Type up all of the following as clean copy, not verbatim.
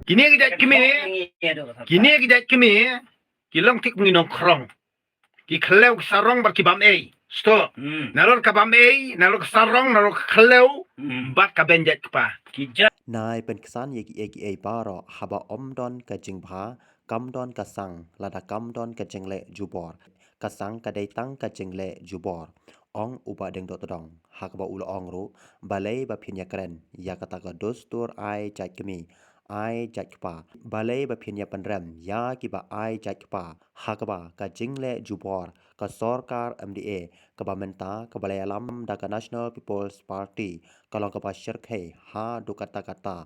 Kini kita kami kilang tik menginong krong ki khlew sarong bar ki bam sto nalor ka bam nalor sarong nalor khlew bat ka benjet pa นายเป็นกษันยกเอปารอฮับอมดอนกะจิงพากำดอนกะสังลาดากำดอนกะจิงเลจูบอร์กะสังกะไดตังกะจิงเลจูบอร์องอุบะเดงดอตดองฮักบะอุลองรูบาเลบะพิญญาเกรนยากะตะกะดสตูร์ไอจัดกมีไอจัดกปาบาเลบะพิญญาปันแรมยากิบะไอจัดกปาฮักบะกะจิงเลจูบอร์กะซอร์การ MDA กะบะเมนตากะบะเลลัมดากะ National People's Party กะลองกะบะเชรเคฮาดุกะตะกะตา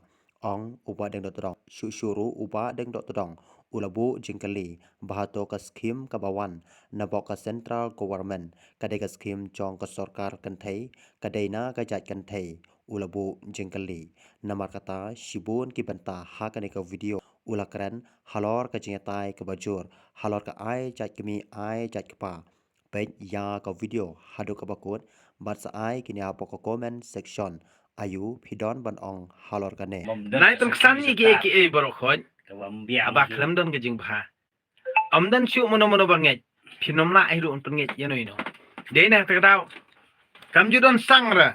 ong uba deng dot todong syuru uba deng dot todong ulabu jingkali bahato ka skim ka bawan nabok ka central government kadai ka skim jong ka sarkar kanthai kadai na ka jat kanthai ulabu jingkali namar kata shibun ki banta ha kani ka video ulakran halor ka jingatai ka bajur halor ka ai jat kami ai jat pa pej ya ka video hadu ka bakut bat sa ai kini apa ka comment section ayu pidon ban ong halor kane nai pen ksan ni ki baro khoj aba khlam don ke jing bha amdan chu mono banget phinom na ai ron penget yano ino de na ta dau kam ju don sangra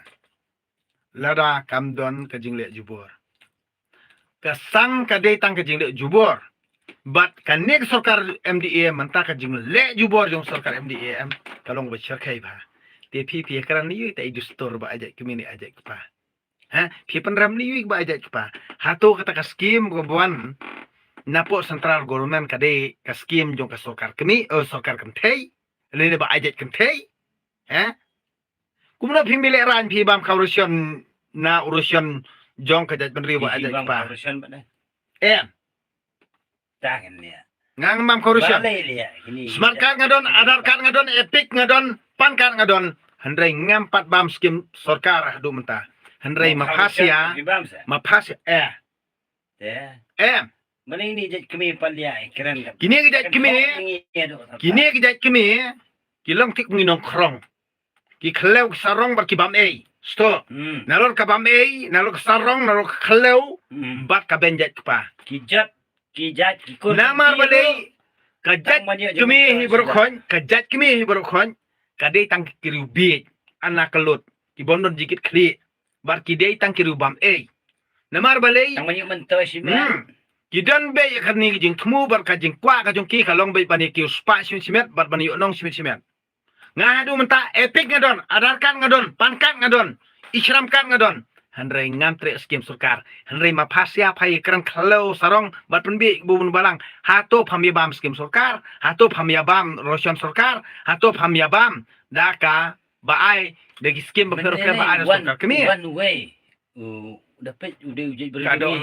lada kam don ke jing le jubor ka sang ka de tang ke jing le jubor bat kan nek sarkar MDA manta ka jing le jubor jong sarkar MDA kalong ba sharkai bha te phi karan ni ta idustor ba aja kemini aja pa ha phi penram ni ba aja pa hato kata ka skim ko buan napo central government kade ka skim jong ka sarkar kemi sarkar kan thei le ba aja kan thei ha kumna phi mile ran phi bam kaurusion na urusion jong ka jat benri ba aja pa Tangan ni. ngang mam kaurusion smart card ngadon adar card ngadon epic ngadon pan card ngadon handrai ngam pat bam skim sarkar du menta handrai mapasia Mana ini jadi kami palia keren kan. kini kita kami kilang tik menginong krong ki khlew sarong bar ki bam sto nalor ka bam nalor sarong nalor khlew bat ka benjet pa Kijat kikut. namar balai kajat kami hibrokon kadai tang kiriu bi anak kelut ki bondon jikit kli bar ki dei tang kiriu bam namar balai Yang banyak mentos ini. Kidan be yakni jing thmu bar ka jing kwa ka jong ki kalong be pani ki spa simet bar bani onong simet ngadu menta epic ngadon adar kan ngadon pan kan ngadon isram kan ngadon handrai ngam tre skim sarkar handrai ma phasia phai kran khalo sarong bar penbi bubun balang hato phamya bam skim sarkar hato phamya bam roshan sarkar hato phamya bam daka ba ai de skim ba fer ba ai sarkar kemi One way. Dapat udah Kado